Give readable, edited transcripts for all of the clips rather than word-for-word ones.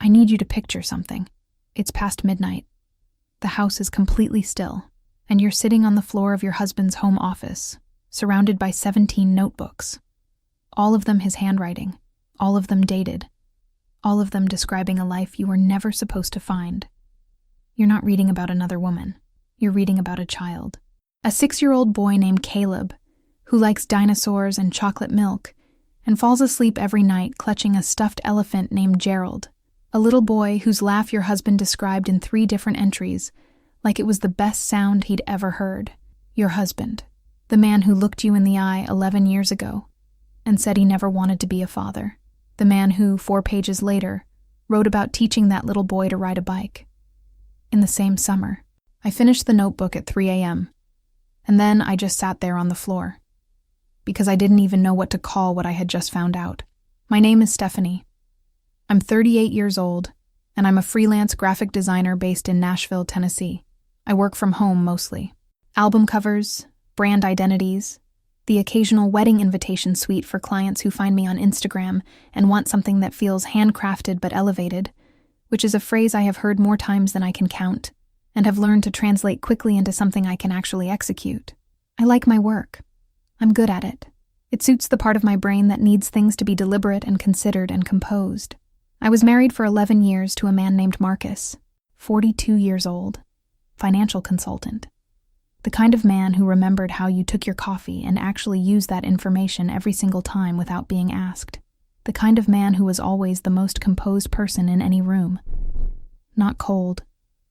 I need you to picture something. It's past midnight. The house is completely still, and you're sitting on the floor of your husband's home office, surrounded by 17 notebooks. All of them his handwriting, all of them dated, all of them describing a life you were never supposed to find. You're not reading about another woman. You're reading about a child. A 6-year-old boy named Caleb, who likes dinosaurs and chocolate milk, and falls asleep every night clutching a stuffed elephant named Gerald. A little boy whose laugh your husband described in 3 different entries, like it was the best sound he'd ever heard. Your husband, the man who looked you in the eye 11 years ago and said he never wanted to be a father. The man who, 4 pages later, wrote about teaching that little boy to ride a bike. In the same summer, I finished the notebook at 3 a.m., and then I just sat there on the floor, because I didn't even know what to call what I had just found out. My name is Stephanie. I'm 38 years old, and I'm a freelance graphic designer based in Nashville, Tennessee. I work from home mostly. Album covers, brand identities, the occasional wedding invitation suite for clients who find me on Instagram and want something that feels handcrafted but elevated, which is a phrase I have heard more times than I can count, and have learned to translate quickly into something I can actually execute. I like my work. I'm good at it. It suits the part of my brain that needs things to be deliberate and considered and composed. I was married for 11 years to a man named Marcus, 42 years old, financial consultant. The kind of man who remembered how you took your coffee and actually used that information every single time without being asked. The kind of man who was always the most composed person in any room. Not cold,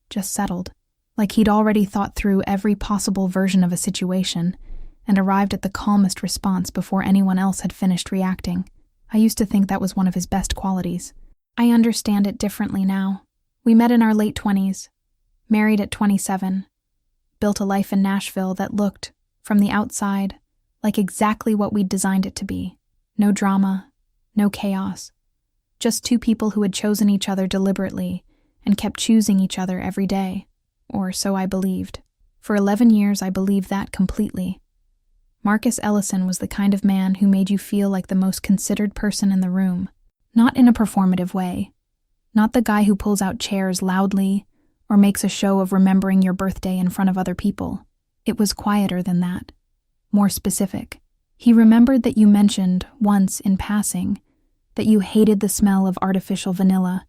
just settled, like he'd already thought through every possible version of a situation and arrived at the calmest response before anyone else had finished reacting. I used to think that was one of his best qualities. I understand it differently now. We met in our late 20s, married at 27, built a life in Nashville that looked, from the outside, like exactly what we'd designed it to be. No drama, no chaos. Just 2 people who had chosen each other deliberately and kept choosing each other every day, or so I believed. For 11 years, I believed that completely. Marcus Ellison was the kind of man who made you feel like the most considered person in the room. Not in a performative way. Not the guy who pulls out chairs loudly or makes a show of remembering your birthday in front of other people. It was quieter than that. More specific. He remembered that you mentioned, once in passing, that you hated the smell of artificial vanilla.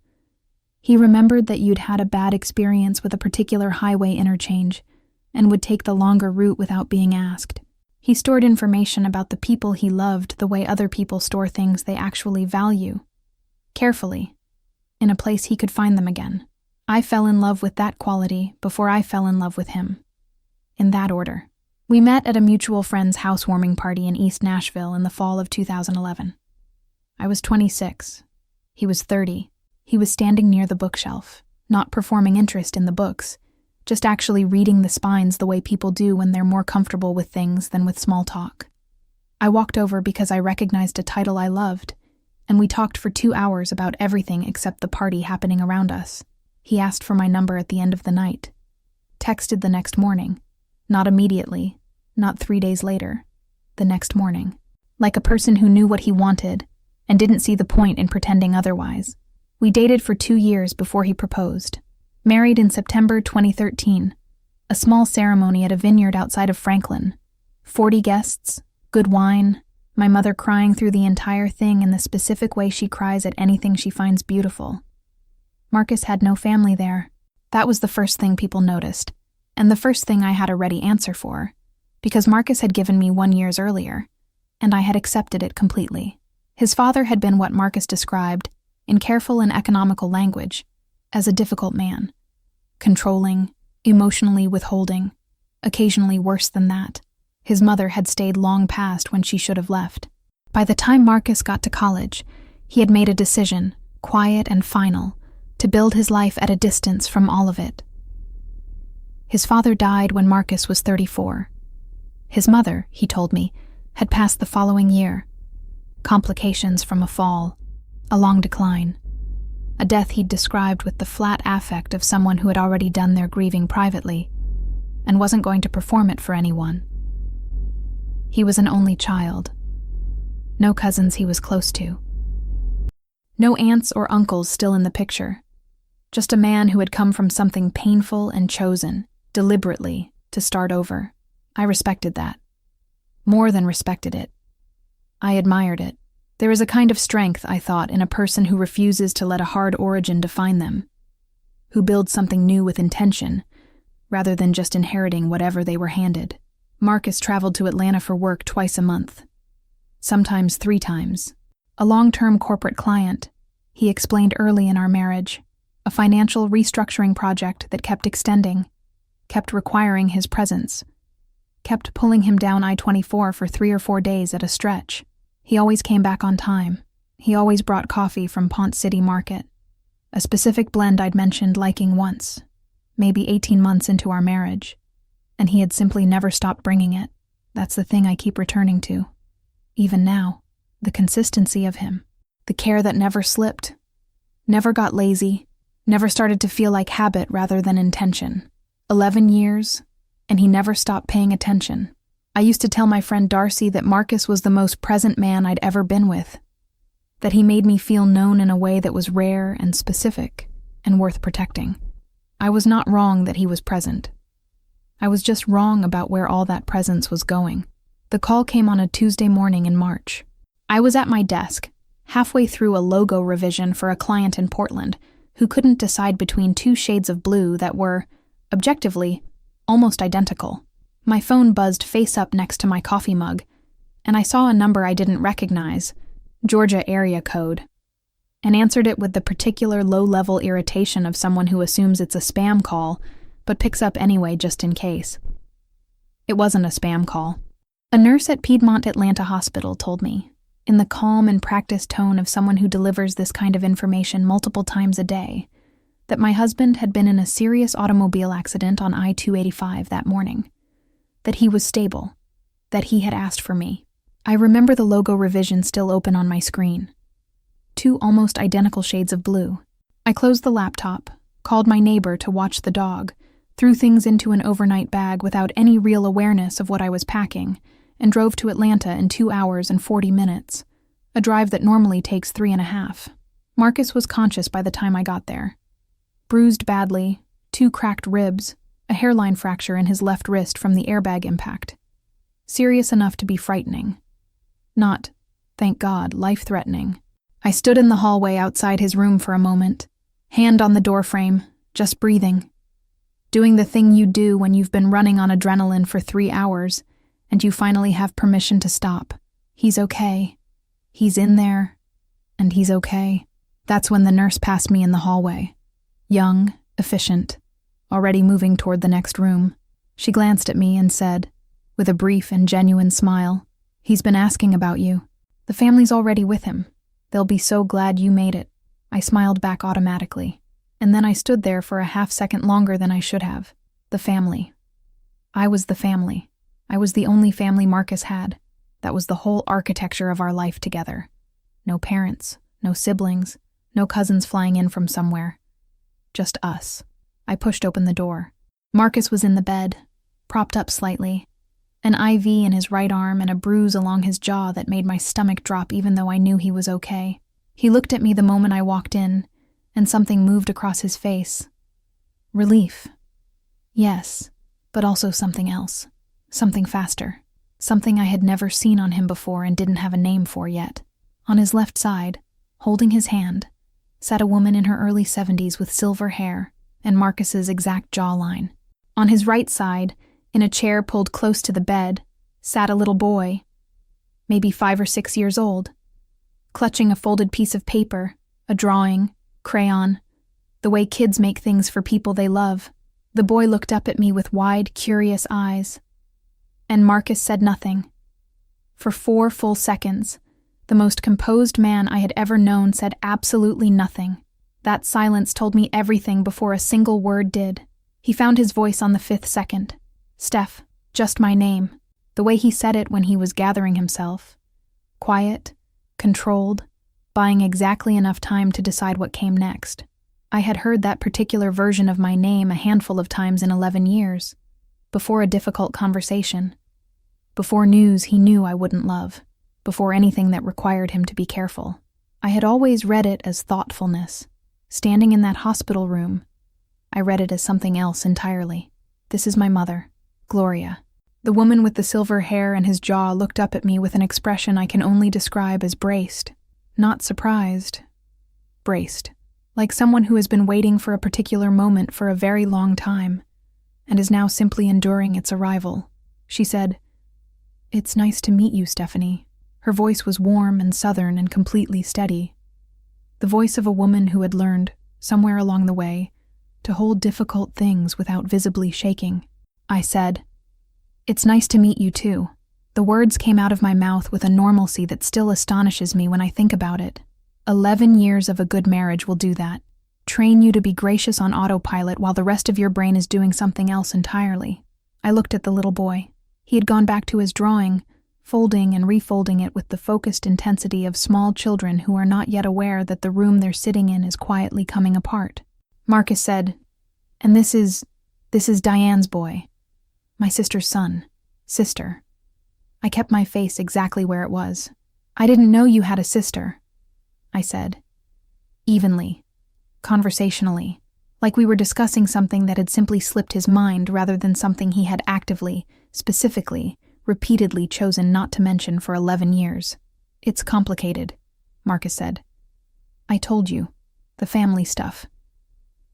He remembered that you'd had a bad experience with a particular highway interchange and would take the longer route without being asked. He stored information about the people he loved the way other people store things they actually value. Carefully, in a place he could find them again. I fell in love with that quality before I fell in love with him. In that order. We met at a mutual friend's housewarming party in East Nashville in the fall of 2011. I was 26. He was 30. He was standing near the bookshelf, not performing interest in the books, just actually reading the spines the way people do when they're more comfortable with things than with small talk. I walked over because I recognized a title I loved, and we talked for 2 hours about everything except the party happening around us. He asked for my number at the end of the night. Texted the next morning. Not immediately, not 3 days later. The next morning. Like a person who knew what he wanted and didn't see the point in pretending otherwise. We dated for 2 years before he proposed. Married in September 2013. A small ceremony at a vineyard outside of Franklin. 40 guests, good wine, my mother crying through the entire thing in the specific way she cries at anything she finds beautiful. Marcus had no family there. That was the first thing people noticed, and the first thing I had a ready answer for, because Marcus had given me 1 year earlier, and I had accepted it completely. His father had been what Marcus described, in careful and economical language, as a difficult man. Controlling, emotionally withholding, occasionally worse than that. His mother had stayed long past when she should have left. By the time Marcus got to college, he had made a decision, quiet and final, to build his life at a distance from all of it. His father died when Marcus was 34. His mother, he told me, had passed the following year. Complications from a fall, a long decline. A death he'd described with the flat affect of someone who had already done their grieving privately, and wasn't going to perform it for anyone. He was an only child. No cousins he was close to. No aunts or uncles still in the picture. Just a man who had come from something painful and chosen, deliberately, to start over. I respected that. More than respected it. I admired it. There is a kind of strength, I thought, in a person who refuses to let a hard origin define them, who builds something new with intention, rather than just inheriting whatever they were handed. Marcus traveled to Atlanta for work twice a month, sometimes 3 times. A long-term corporate client, he explained early in our marriage, a financial restructuring project that kept extending, kept requiring his presence, kept pulling him down I-24 for 3 or 4 days at a stretch. He always came back on time. He always brought coffee from Ponce City Market, a specific blend I'd mentioned liking once, maybe 18 months into our marriage, and he had simply never stopped bringing it. That's the thing I keep returning to. Even now, the consistency of him, the care that never slipped, never got lazy, never started to feel like habit rather than intention. 11 years, and he never stopped paying attention. I used to tell my friend Darcy that Marcus was the most present man I'd ever been with, that he made me feel known in a way that was rare and specific and worth protecting. I was not wrong that he was present. I was just wrong about where all that presence was going. The call came on a Tuesday morning in March. I was at my desk, halfway through a logo revision for a client in Portland who couldn't decide between 2 shades of blue that were, objectively, almost identical. My phone buzzed face up next to my coffee mug, and I saw a number I didn't recognize, Georgia area code, and answered it with the particular low-level irritation of someone who assumes it's a spam call, but picks up anyway just in case. It wasn't a spam call. A nurse at Piedmont Atlanta Hospital told me, in the calm and practiced tone of someone who delivers this kind of information multiple times a day, that my husband had been in a serious automobile accident on I-285 that morning, that he was stable, that he had asked for me. I remember the logo revision still open on my screen. 2 almost identical shades of blue. I closed the laptop, called my neighbor to watch the dog, threw things into an overnight bag without any real awareness of what I was packing, and drove to Atlanta in 2 hours and 40 minutes, a drive that normally takes 3.5. Marcus was conscious by the time I got there. Bruised badly, 2 cracked ribs, a hairline fracture in his left wrist from the airbag impact. Serious enough to be frightening. Not, thank God, life-threatening. I stood in the hallway outside his room for a moment, hand on the doorframe, just breathing. Doing the thing you do when you've been running on adrenaline for 3 hours, and you finally have permission to stop. He's okay. He's in there, and he's okay. That's when the nurse passed me in the hallway. Young, efficient, already moving toward the next room. She glanced at me and said, with a brief and genuine smile, "He's been asking about you. The family's already with him. They'll be so glad you made it." I smiled back automatically, and then I stood there for a half-second longer than I should have. The family. I was the family. I was the only family Marcus had. That was the whole architecture of our life together. No parents, no siblings, no cousins flying in from somewhere. Just us. I pushed open the door. Marcus was in the bed, propped up slightly, an IV in his right arm and a bruise along his jaw that made my stomach drop even though I knew he was okay. He looked at me the moment I walked in, and something moved across his face. Relief. Yes, but also something else. Something faster. Something I had never seen on him before and didn't have a name for yet. On his left side, holding his hand, sat a woman in her early 70s with silver hair and Marcus's exact jawline. On his right side, in a chair pulled close to the bed, sat a little boy, maybe 5 or 6 years old, clutching a folded piece of paper, a drawing, crayon, the way kids make things for people they love. The boy looked up at me with wide, curious eyes. And Marcus said nothing. For 4 full seconds, the most composed man I had ever known said absolutely nothing. That silence told me everything before a single word did. He found his voice on the 5th second. Steph, just my name. The way he said it when he was gathering himself. Quiet, controlled, buying exactly enough time to decide what came next. I had heard that particular version of my name a handful of times in 11 years. Before a difficult conversation. Before news he knew I wouldn't love. Before anything that required him to be careful. I had always read it as thoughtfulness. Standing in that hospital room, I read it as something else entirely. This is my mother, Gloria. The woman with the silver hair and his jaw looked up at me with an expression I can only describe as braced. Not surprised. Braced. Like someone who has been waiting for a particular moment for a very long time, and is now simply enduring its arrival. She said, "It's nice to meet you, Stephanie." Her voice was warm and southern and completely steady. The voice of a woman who had learned, somewhere along the way, to hold difficult things without visibly shaking. I said, "It's nice to meet you too." The words came out of my mouth with a normalcy that still astonishes me when I think about it. 11 years of a good marriage will do that. Train you to be gracious on autopilot while the rest of your brain is doing something else entirely. I looked at the little boy. He had gone back to his drawing, folding and refolding it with the focused intensity of small children who are not yet aware that the room they're sitting in is quietly coming apart. Marcus said, "And this is Diane's boy. My sister's son. Sister." I kept my face exactly where it was. "I didn't know you had a sister," I said. Evenly. Conversationally. Like we were discussing something that had simply slipped his mind rather than something he had actively, specifically, repeatedly chosen not to mention for 11 years. "It's complicated," Marcus said. "I told you. The family stuff.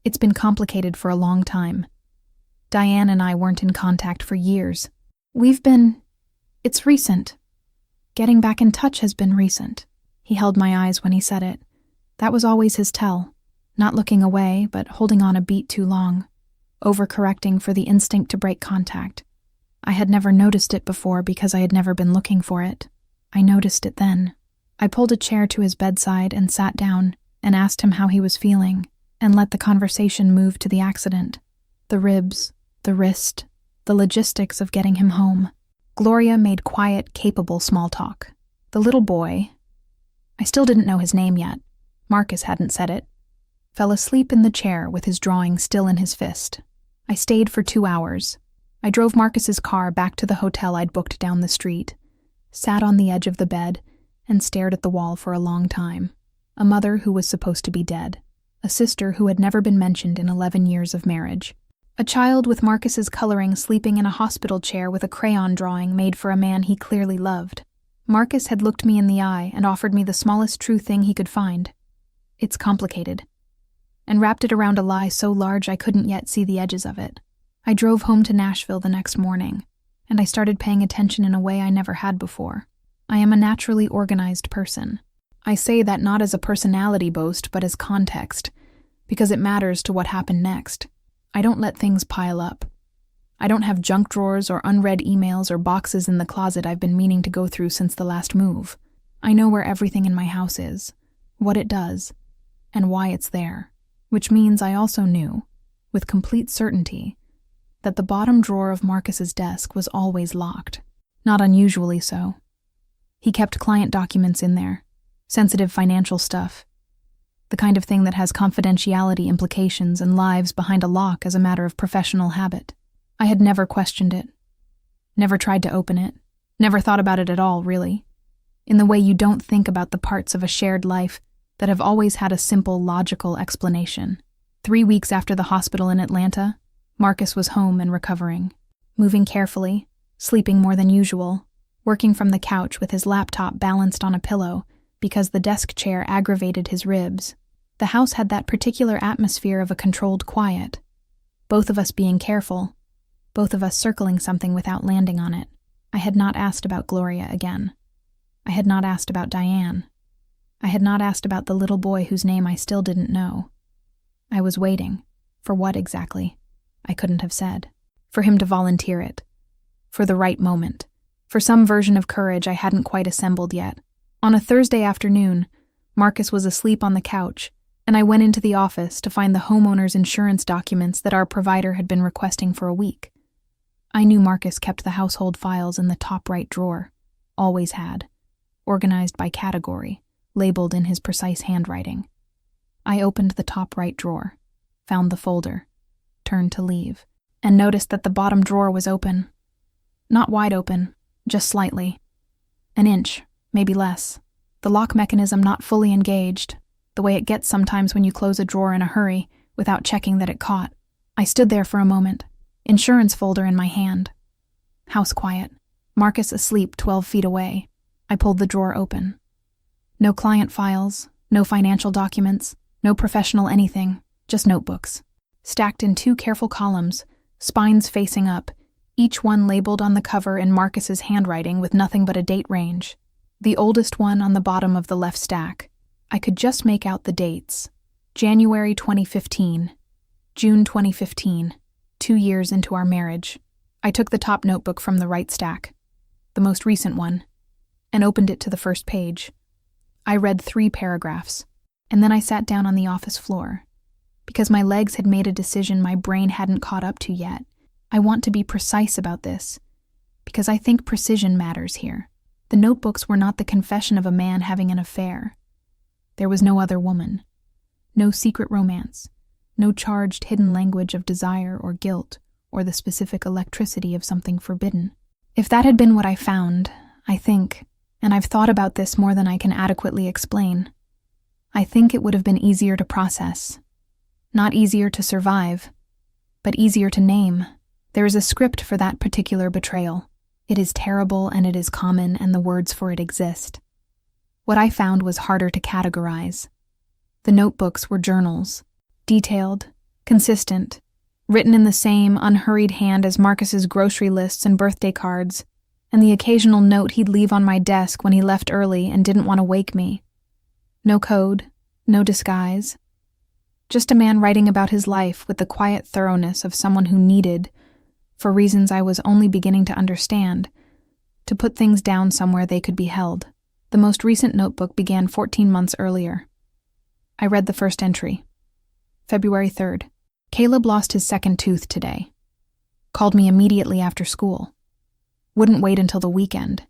It's been complicated for a long time. Diane and I weren't in contact for years. It's recent. Getting back in touch has been recent." He held my eyes when he said it. That was always his tell. Not looking away, but holding on a beat too long. Overcorrecting for the instinct to break contact. I had never noticed it before because I had never been looking for it. I noticed it then. I pulled a chair to his bedside and sat down and asked him how he was feeling, and let the conversation move to the accident. The ribs, the wrist, the logistics of getting him home. Gloria made quiet, capable small talk. The little boy, I still didn't know his name yet. Marcus hadn't said it. Fell asleep in the chair with his drawing still in his fist. I stayed for 2 hours. I drove Marcus's car back to the hotel I'd booked down the street, sat on the edge of the bed, and stared at the wall for a long time. A mother who was supposed to be dead. A sister who had never been mentioned in 11 years of marriage. A child with Marcus's coloring sleeping in a hospital chair with a crayon drawing made for a man he clearly loved. Marcus had looked me in the eye and offered me the smallest true thing he could find. "It's complicated," and wrapped it around a lie so large I couldn't yet see the edges of it. I drove home to Nashville the next morning, and I started paying attention in a way I never had before. I am a naturally organized person. I say that not as a personality boast, but as context, because it matters to what happened next. I don't let things pile up. I don't have junk drawers or unread emails or boxes in the closet I've been meaning to go through since the last move. I know where everything in my house is, what it does, and why it's there, which means I also knew, with complete certainty, that the bottom drawer of Marcus's desk was always locked, not unusually so. He kept client documents in there, sensitive financial stuff, the kind of thing that has confidentiality implications and lives behind a lock as a matter of professional habit. I had never questioned it, never tried to open it, never thought about it at all, really, in the way you don't think about the parts of a shared life that have always had a simple, logical explanation. 3 weeks after the hospital in Atlanta, Marcus was home and recovering, moving carefully, sleeping more than usual, working from the couch with his laptop balanced on a pillow because the desk chair aggravated his ribs. The house had that particular atmosphere of a controlled quiet, both of us being careful, both of us circling something without landing on it. I had not asked about Gloria again. I had not asked about Diane. I had not asked about the little boy whose name I still didn't know. I was waiting. For what exactly? I couldn't have said. For him to volunteer it. For the right moment. For some version of courage I hadn't quite assembled yet. On a Thursday afternoon, Marcus was asleep on the couch, and I went into the office to find the homeowner's insurance documents that our provider had been requesting for a week. I knew Marcus kept the household files in the top right drawer. Always had. Organized by category, labeled in his precise handwriting. I opened the top right drawer, found the folder, turned to leave, and noticed that the bottom drawer was open. Not wide open, just slightly. An inch, maybe less. the lock mechanism not fully engaged, the way it gets sometimes when you close a drawer in a hurry without checking that it caught. I stood there for a moment, insurance folder in my hand. House quiet. Marcus asleep 12 feet away. I pulled the drawer open. No client files, no financial documents, no professional anything, just notebooks. Stacked in 2 careful columns, spines facing up, each one labeled on the cover in Marcus's handwriting with nothing but a date range. The oldest one on the bottom of the left stack. I could just make out the dates. January 2015, June 2015, 2 years into our marriage. I took the top notebook from the right stack, the most recent one, and opened it to the first page. I read 3 paragraphs, and then I sat down on the office floor. Because my legs had made a decision my brain hadn't caught up to yet. I want to be precise about this, because I think precision matters here. The notebooks were not the confession of a man having an affair. There was no other woman. No secret romance. No charged hidden language of desire or guilt, or the specific electricity of something forbidden. If that had been what I found, I think, and I've thought about this more than I can adequately explain, I think it would have been easier to process. Not easier to survive, but easier to name. There is a script for that particular betrayal. It is terrible and it is common and the words for it exist. What I found was harder to categorize. The notebooks were journals, detailed, consistent, written in the same unhurried hand as Marcus's grocery lists and birthday cards, and the occasional note he'd leave on my desk when he left early and didn't want to wake me. No code, no disguise. Just a man writing about his life with the quiet thoroughness of someone who needed, for reasons I was only beginning to understand, to put things down somewhere they could be held. The most recent notebook began 14 months earlier. I read the first entry. February 3rd. Caleb lost his second tooth today. Called me immediately after school. Wouldn't wait until the weekend.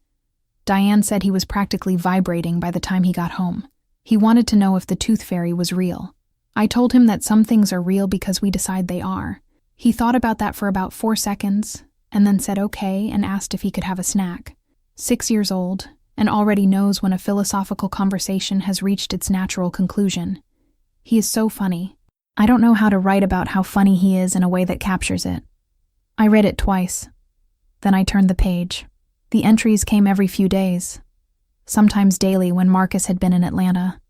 Diane said he was practically vibrating by the time he got home. He wanted to know if the tooth fairy was real. I told him that some things are real because we decide they are. He thought about that for about 4 seconds, and then said okay and asked if he could have a snack. 6 years old, and already knows when a philosophical conversation has reached its natural conclusion. He is so funny. I don't know how to write about how funny he is in a way that captures it. I read it twice. Then I turned the page. The entries came every few days, sometimes daily when Marcus had been in Atlanta,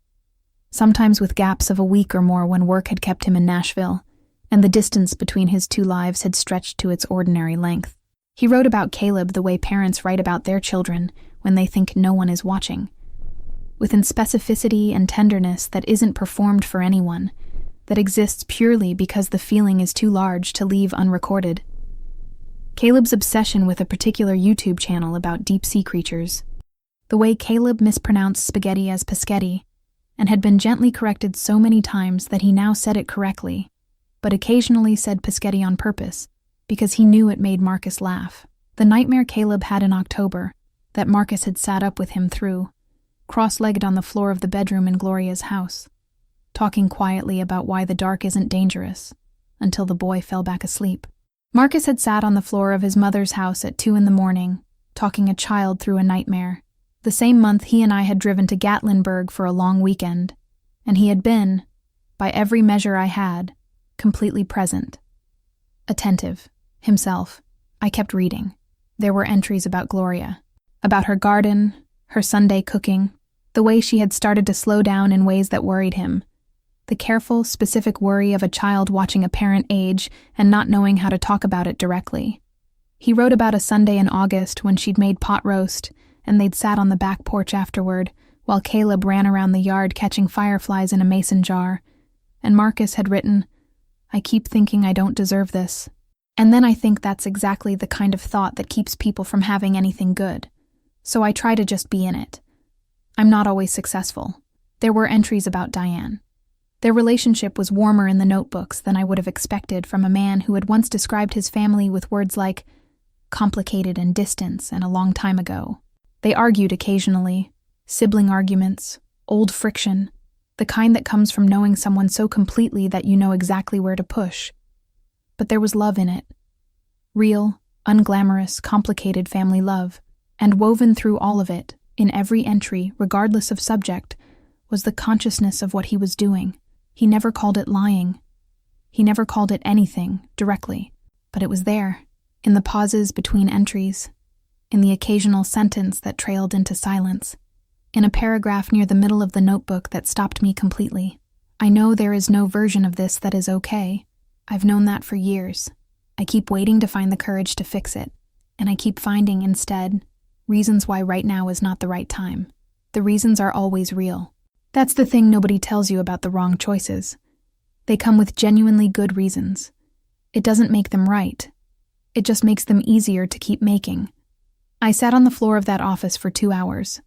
sometimes with gaps of a week or more when work had kept him in Nashville, and the distance between his 2 lives had stretched to its ordinary length. He wrote about Caleb the way parents write about their children when they think no one is watching, with an specificity and tenderness that isn't performed for anyone, that exists purely because the feeling is too large to leave unrecorded. Caleb's obsession with a particular YouTube channel about deep-sea creatures, the way Caleb mispronounced spaghetti as paschetti, and had been gently corrected so many times that he now said it correctly, but occasionally said paschetti on purpose, because he knew it made Marcus laugh. The nightmare Caleb had in October, that Marcus had sat up with him through, cross-legged on the floor of the bedroom in Gloria's house, talking quietly about why the dark isn't dangerous, until the boy fell back asleep. Marcus had sat on the floor of his mother's house at 2 a.m, talking a child through a nightmare. The same month he and I had driven to Gatlinburg for a long weekend, and he had been, by every measure I had, completely present. Attentive, himself. I kept reading. There were entries about Gloria, about her garden, her Sunday cooking, the way she had started to slow down in ways that worried him, the careful, specific worry of a child watching a parent age and not knowing how to talk about it directly. He wrote about a Sunday in August when she'd made pot roast and they'd sat on the back porch afterward while Caleb ran around the yard catching fireflies in a mason jar, and Marcus had written, "I keep thinking I don't deserve this." And then I think that's exactly the kind of thought that keeps people from having anything good. So I try to just be in it. I'm not always successful. There were entries about Diane. Their relationship was warmer in the notebooks than I would have expected from a man who had once described his family with words like complicated and distance and a long time ago. They argued occasionally, sibling arguments, old friction, the kind that comes from knowing someone so completely that you know exactly where to push. But there was love in it. Real, unglamorous, complicated family love. And woven through all of it, In every entry, regardless of subject, was the consciousness of what he was doing. He never called it lying. He never called it anything, directly. But it was there, in the pauses between entries, in the occasional sentence that trailed into silence, in a paragraph near the middle of the notebook that stopped me completely. I know there is no version of this that is okay. I've known that for years. I keep waiting to find the courage to fix it, and I keep finding, instead, reasons why right now is not the right time. The reasons are always real. That's the thing nobody tells you about the wrong choices. They come with genuinely good reasons. It doesn't make them right. It just makes them easier to keep making. I sat on the floor of that office for 2 hours.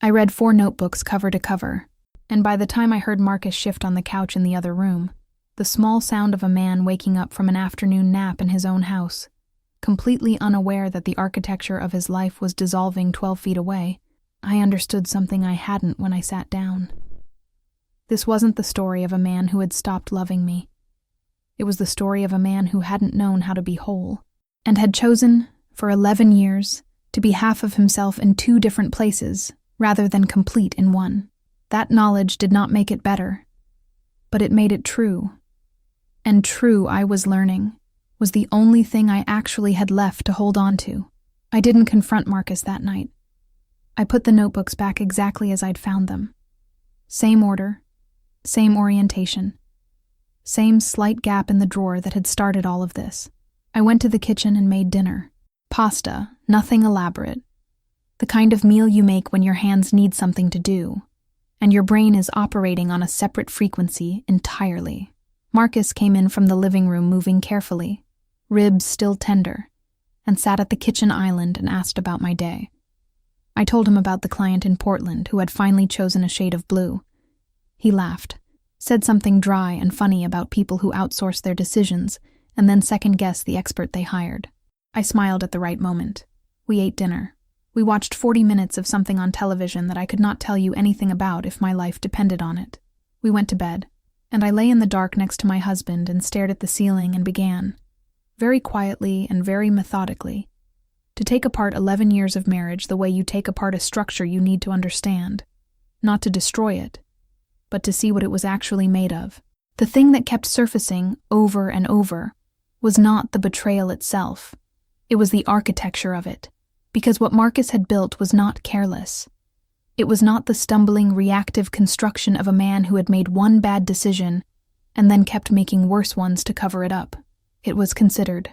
I read 4 notebooks cover to cover, and by the time I heard Marcus shift on the couch in the other room, the small sound of a man waking up from an afternoon nap in his own house, completely unaware that the architecture of his life was dissolving 12 feet away, I understood something I hadn't when I sat down. This wasn't the story of a man who had stopped loving me. It was the story of a man who hadn't known how to be whole, and had chosen, for 11 years, to be half of himself in 2 different places, rather than complete in one. That knowledge did not make it better, but it made it true. And true, I was learning, was the only thing I actually had left to hold on to. I didn't confront Marcus that night. I put the notebooks back exactly as I'd found them. Same order, same orientation, same slight gap in the drawer that had started all of this. I went to the kitchen and made dinner. Pasta, nothing elaborate. The kind of meal you make when your hands need something to do, and your brain is operating on a separate frequency entirely. Marcus came in from the living room moving carefully, ribs still tender, and sat at the kitchen island and asked about my day. I told him about the client in Portland who had finally chosen a shade of blue. He laughed, said something dry and funny about people who outsource their decisions and then second-guess the expert they hired. I smiled at the right moment. We ate dinner. We watched 40 minutes of something on television that I could not tell you anything about if my life depended on it. We went to bed, and I lay in the dark next to my husband and stared at the ceiling and began, very quietly and very methodically, to take apart 11 years of marriage the way you take apart a structure you need to understand, not to destroy it, but to see what it was actually made of. The thing that kept surfacing over and over was not the betrayal itself. It was the architecture of it, because what Marcus had built was not careless. It was not the stumbling, reactive construction of a man who had made one bad decision and then kept making worse ones to cover it up. It was considered,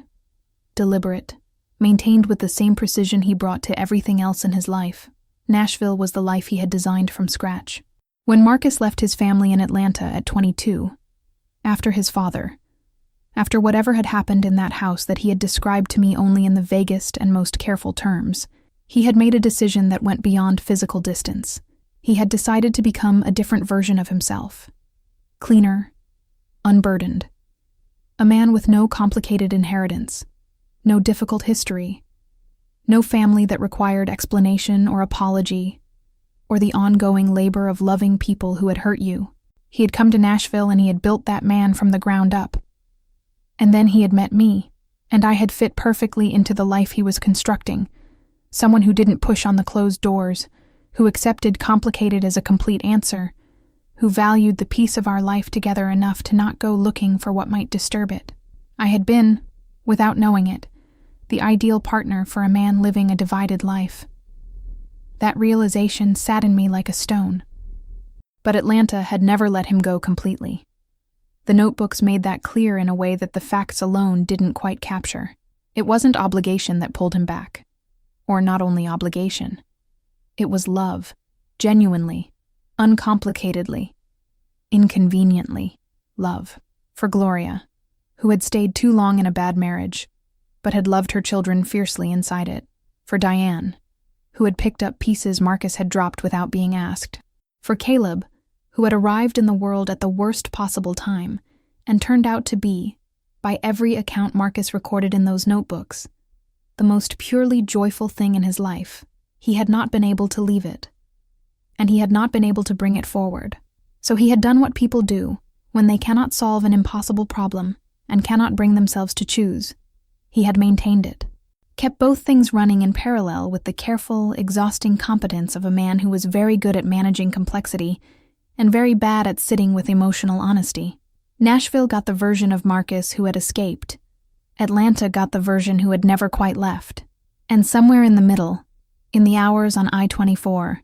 deliberate, maintained with the same precision he brought to everything else in his life. Nashville was the life he had designed from scratch. When Marcus left his family in Atlanta at 22, after his father, after whatever had happened in that house that he had described to me only in the vaguest and most careful terms, he had made a decision that went beyond physical distance. He had decided to become a different version of himself. Cleaner, unburdened. A man with no complicated inheritance, no difficult history, no family that required explanation or apology, or the ongoing labor of loving people who had hurt you. He had come to Nashville and he had built that man from the ground up. And then he had met me, and I had fit perfectly into the life he was constructing. Someone who didn't push on the closed doors, who accepted complicated as a complete answer, who valued the peace of our life together enough to not go looking for what might disturb it. I had been, without knowing it, the ideal partner for a man living a divided life. That realization sat in me like a stone. But Atlanta had never let him go completely. The notebooks made that clear in a way that the facts alone didn't quite capture. It wasn't obligation that pulled him back. Or not only obligation. It was love, genuinely, uncomplicatedly, inconveniently love. For Gloria, who had stayed too long in a bad marriage, but had loved her children fiercely inside it. For Diane, who had picked up pieces Marcus had dropped without being asked. For Caleb, who had arrived in the world at the worst possible time and turned out to be, by every account Marcus recorded in those notebooks, the most purely joyful thing in his life. He had not been able to leave it, and he had not been able to bring it forward. So he had done what people do when they cannot solve an impossible problem and cannot bring themselves to choose. He had maintained it. kept both things running in parallel with the careful, exhausting competence of a man who was very good at managing complexity and very bad at sitting with emotional honesty. Nashville got the version of Marcus who had escaped. Atlanta got the version who had never quite left. And somewhere in the middle, in the hours on I-24,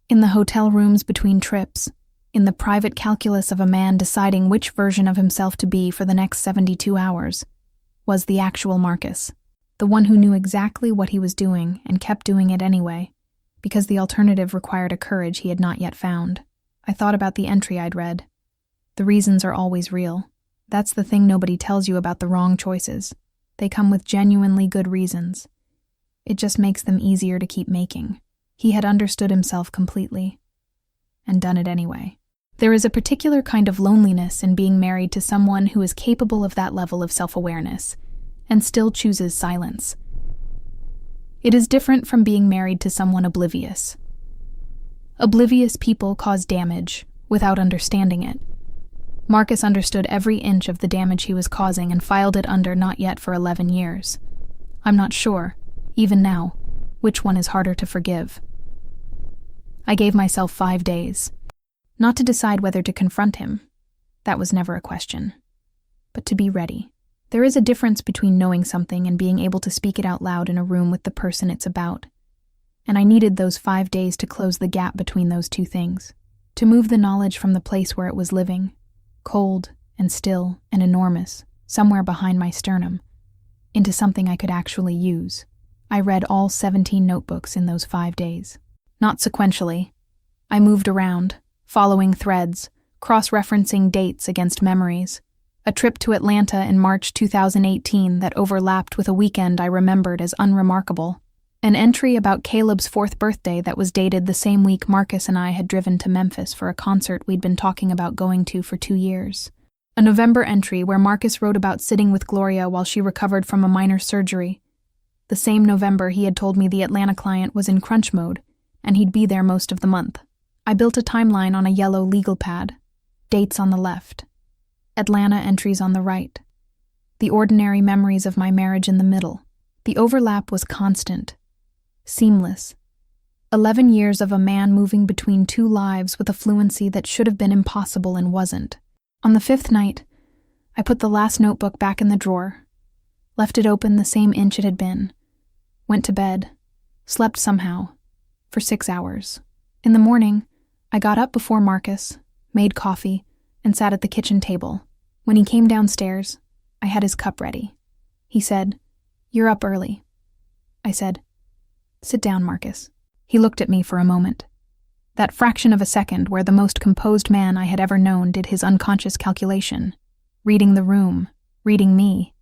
in the hotel rooms between trips, in the private calculus of a man deciding which version of himself to be for the next 72 hours, was the actual Marcus, the one who knew exactly what he was doing and kept doing it anyway, because the alternative required a courage he had not yet found. I thought about the entry I'd read. The reasons are always real. That's the thing nobody tells you about the wrong choices. They come with genuinely good reasons. It just makes them easier to keep making. He had understood himself completely, and done it anyway. There is a particular kind of loneliness in being married to someone who is capable of that level of self-awareness, and still chooses silence. It is different from being married to someone oblivious. Oblivious people cause damage without understanding it. Marcus understood every inch of the damage he was causing and filed it under not yet for 11 years. I'm not sure, even now, which one is harder to forgive. I gave myself 5 days, not to decide whether to confront him. That was never a question. But to be ready. There is a difference between knowing something and being able to speak it out loud in a room with the person it's about. And I needed those 5 days to close the gap between those two things, to move the knowledge from the place where it was living, cold and still and enormous, somewhere behind my sternum, into something I could actually use. I read all 17 notebooks in those 5 days. Not sequentially. I moved around, following threads, cross-referencing dates against memories. A trip to Atlanta in March 2018 that overlapped with a weekend I remembered as unremarkable. An entry about Caleb's 4th birthday that was dated the same week Marcus and I had driven to Memphis for a concert we'd been talking about going to for 2 years. A November entry where Marcus wrote about sitting with Gloria while she recovered from a minor surgery. The same November he had told me the Atlanta client was in crunch mode, and he'd be there most of the month. I built a timeline on a yellow legal pad. Dates on the left. Atlanta entries on the right. The ordinary memories of my marriage in the middle. The overlap was constant. Seamless. 11 years of a man moving between two lives with a fluency that should have been impossible and wasn't. On the 5th night, I put the last notebook back in the drawer, left it open the same inch it had been, went to bed, slept somehow, for 6 hours. In the morning, I got up before Marcus, made coffee, and sat at the kitchen table. When he came downstairs, I had his cup ready. He said, "You're up early." I said, "Sit down, Marcus." He looked at me for a moment. That fraction of a second where the most composed man I had ever known did his unconscious calculation, reading the room, reading me,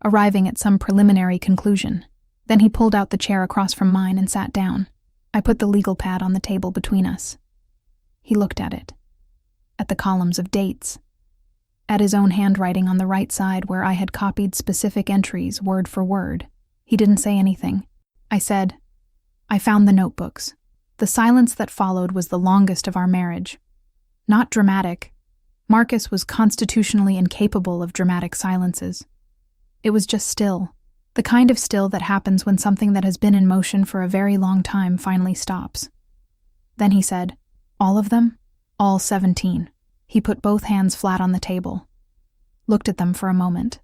arriving at some preliminary conclusion. Then he pulled out the chair across from mine and sat down. I put the legal pad on the table between us. He looked at it, at the columns of dates, at his own handwriting on the right side where I had copied specific entries word for word. He didn't say anything. I said, "I found the notebooks." The silence that followed was the longest of our marriage. Not dramatic. Marcus was constitutionally incapable of dramatic silences. It was just still, the kind of still that happens when something that has been in motion for a very long time finally stops. Then he said, "All of them? All 17. He put both hands flat on the table, looked at them for a moment,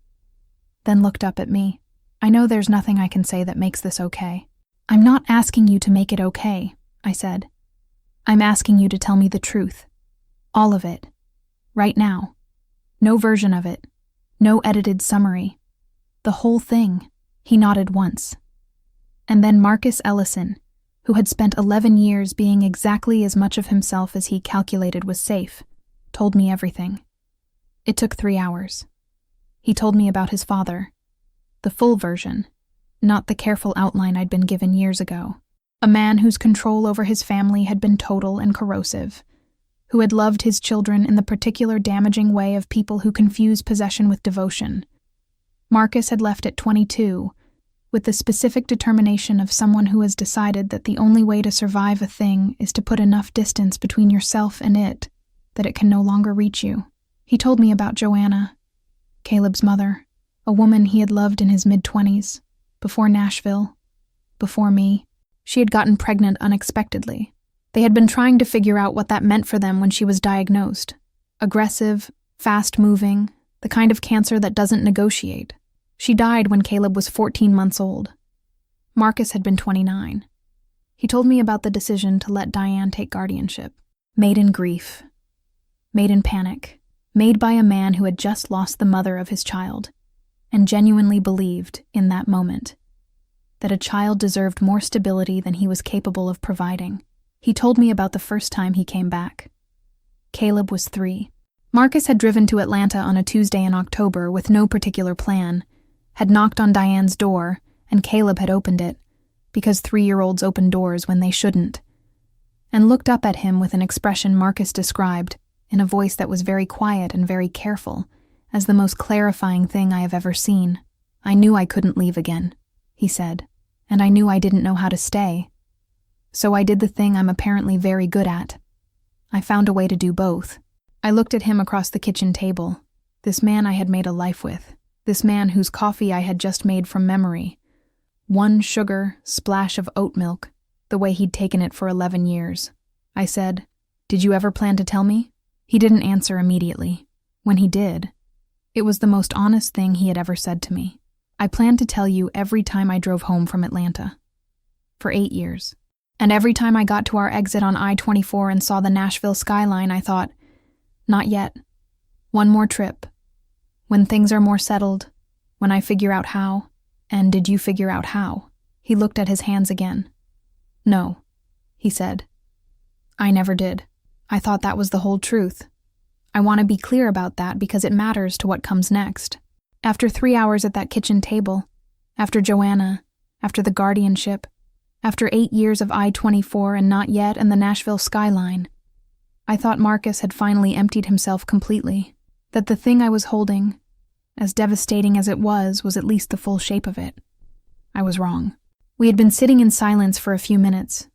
then looked up at me. "I know there's nothing I can say that makes this okay." "I'm not asking you to make it okay," I said. "I'm asking you to tell me the truth. All of it. Right now. No version of it. No edited summary. The whole thing." He nodded once. And then Marcus Ellison, who had spent 11 years being exactly as much of himself as he calculated was safe, told me everything. It took 3 hours. He told me about his father. The full version, not the careful outline I'd been given years ago. A man whose control over his family had been total and corrosive, who had loved his children in the particular damaging way of people who confuse possession with devotion. Marcus had left at 22, with the specific determination of someone who has decided that the only way to survive a thing is to put enough distance between yourself and it, that it can no longer reach you. He told me about Joanna, Caleb's mother, a woman he had loved in his mid-20s, Before Nashville, before me, she had gotten pregnant unexpectedly. They had been trying to figure out what that meant for them when she was diagnosed. Aggressive, fast-moving, the kind of cancer that doesn't negotiate. She died when Caleb was 14 months old. Marcus had been 29. He told me about the decision to let Diane take guardianship. Made in grief. Made in panic. Made by a man who had just lost the mother of his child, and genuinely believed, in that moment, that a child deserved more stability than he was capable of providing. He told me about the first time he came back. Caleb was 3. Marcus had driven to Atlanta on a Tuesday in October with no particular plan, had knocked on Diane's door, and Caleb had opened it, because 3-year-olds open doors when they shouldn't, and looked up at him with an expression Marcus described, in a voice that was very quiet and very careful, as the most clarifying thing I have ever seen. "I knew I couldn't leave again," he said, "and I knew I didn't know how to stay. So I did the thing I'm apparently very good at. I found a way to do both." I looked at him across the kitchen table, this man I had made a life with, this man whose coffee I had just made from memory. 1 sugar, splash of oat milk, the way he'd taken it for 11 years. I said, "Did you ever plan to tell me?" He didn't answer immediately. When he did, it was the most honest thing he had ever said to me. "I planned to tell you every time I drove home from Atlanta. For 8 years. And every time I got to our exit on I-24 and saw the Nashville skyline, I thought, not yet. One more trip. When things are more settled, when I figure out how, and did you figure out how?" He looked at his hands again. "No," he said. "I never did. I thought that was the whole truth. I want to be clear about that because it matters to what comes next. After 3 hours at that kitchen table, after Joanna, after the guardianship, after 8 years of I-24 and not yet and the Nashville skyline, I thought Marcus had finally emptied himself completely, that the thing I was holding, as devastating as it was at least the full shape of it. I was wrong." We had been sitting in silence for a few minutes,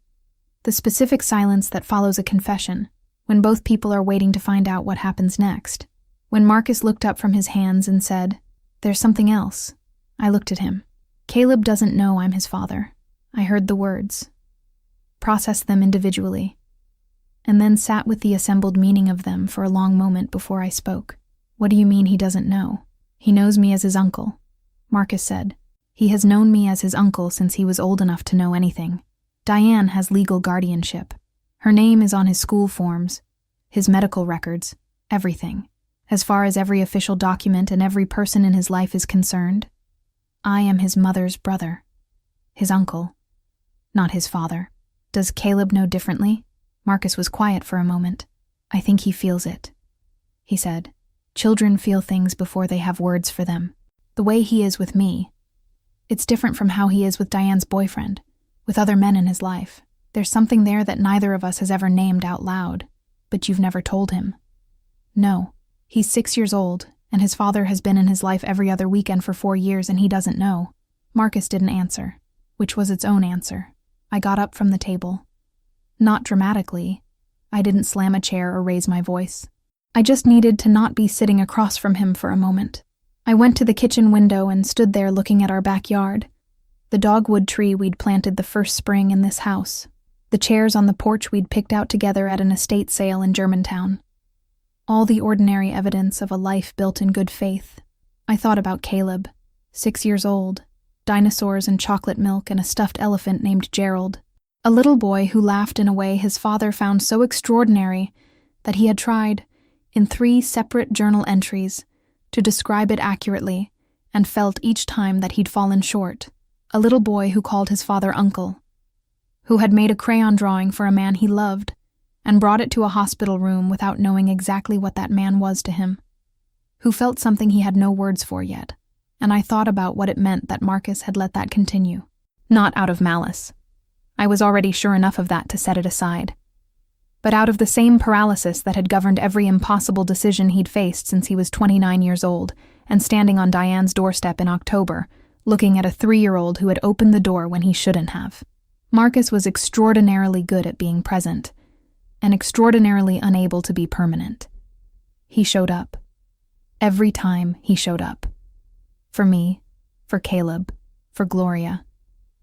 the specific silence that follows a confession, when both people are waiting to find out what happens next. When Marcus looked up from his hands and said, "There's something else," I looked at him. "Caleb doesn't know I'm his father." I heard the words, processed them individually, and then sat with the assembled meaning of them for a long moment before I spoke. "What do you mean he doesn't know?" "He knows me as his uncle," Marcus said. "He has known me as his uncle since he was old enough to know anything. Diane has legal guardianship. Her name is on his school forms, his medical records, everything. As far as every official document and every person in his life is concerned, I am his mother's brother, his uncle, not his father." "Does Caleb know differently?" Marcus was quiet for a moment. "I think he feels it," he said. "Children feel things before they have words for them. The way he is with me, it's different from how he is with Diane's boyfriend, with other men in his life. There's something there that neither of us has ever named out loud, but you've never told him." "No. He's 6 years old, and his father has been in his life every other weekend for 4 years, and he doesn't know." Marcus didn't answer, which was its own answer. I got up from the table. Not dramatically. I didn't slam a chair or raise my voice. I just needed to not be sitting across from him for a moment. I went to the kitchen window and stood there looking at our backyard, the dogwood tree we'd planted the first spring in this house, the chairs on the porch we'd picked out together at an estate sale in Germantown. All the ordinary evidence of a life built in good faith. I thought about Caleb, 6 years old, dinosaurs and chocolate milk and a stuffed elephant named Gerald, a little boy who laughed in a way his father found so extraordinary that he had tried, in 3 separate journal entries, to describe it accurately, and felt each time that he'd fallen short. A little boy who called his father uncle, who had made a crayon drawing for a man he loved and brought it to a hospital room without knowing exactly what that man was to him, who felt something he had no words for yet, and I thought about what it meant that Marcus had let that continue. Not out of malice. I was already sure enough of that to set it aside. But out of the same paralysis that had governed every impossible decision he'd faced since he was 29 years old and standing on Diane's doorstep in October, looking at a 3-year-old who had opened the door when he shouldn't have. Marcus was extraordinarily good at being present, and extraordinarily unable to be permanent. He showed up. Every time he showed up. For me, for Caleb, for Gloria,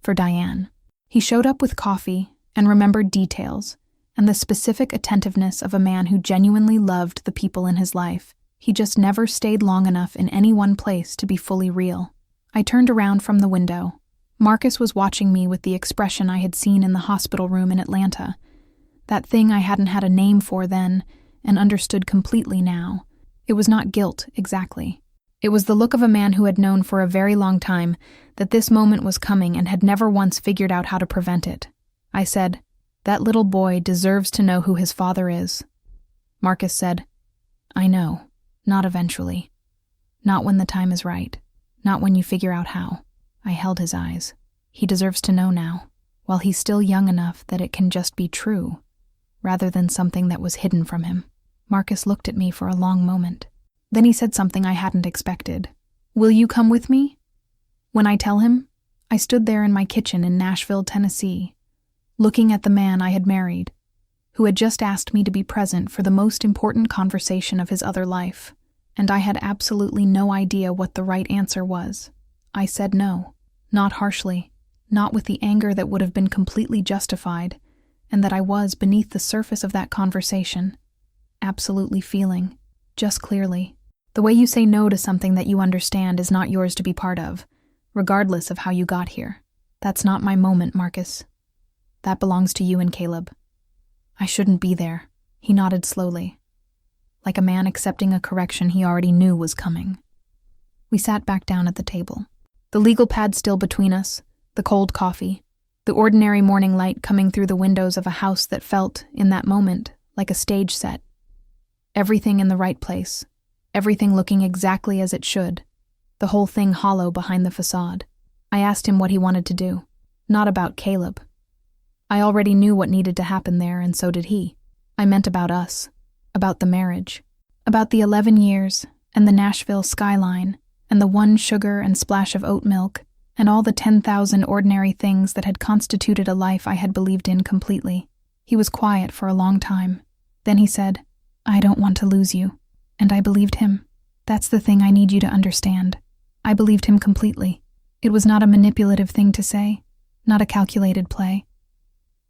for Diane. He showed up with coffee and remembered details and the specific attentiveness of a man who genuinely loved the people in his life. He just never stayed long enough in any one place to be fully real. I turned around from the window. Marcus was watching me with the expression I had seen in the hospital room in Atlanta. That thing I hadn't had a name for then and understood completely now. It was not guilt, exactly. It was the look of a man who had known for a very long time that this moment was coming and had never once figured out how to prevent it. I said, "That little boy deserves to know who his father is." Marcus said, "I know. Not eventually. Not when the time is right. Not when you figure out how." I held his eyes. He deserves to know now, while he's still young enough that it can just be true, rather than something that was hidden from him. Marcus looked at me for a long moment. Then he said something I hadn't expected. "Will you come with me?" When I tell him, I stood there in my kitchen in Nashville, Tennessee, looking at the man I had married, who had just asked me to be present for the most important conversation of his other life, and I had absolutely no idea what the right answer was. I said no, not harshly, not with the anger that would have been completely justified, and that I was beneath the surface of that conversation, absolutely feeling, just clearly. The way you say no to something that you understand is not yours to be part of, regardless of how you got here. That's not my moment, Marcus. That belongs to you and Caleb. I shouldn't be there. He nodded slowly, like a man accepting a correction he already knew was coming. We sat back down at the table. The legal pad still between us, the cold coffee, the ordinary morning light coming through the windows of a house that felt, in that moment, like a stage set. Everything in the right place, everything looking exactly as it should, the whole thing hollow behind the facade. I asked him what he wanted to do, not about Caleb. I already knew what needed to happen there, and so did he. I meant about us, about the marriage, about the 11 years, and the Nashville skyline, and the one sugar and splash of oat milk, and all the 10,000 ordinary things that had constituted a life I had believed in completely. He was quiet for a long time. Then he said, "I don't want to lose you." And I believed him. That's the thing I need you to understand. I believed him completely. It was not a manipulative thing to say, not a calculated play.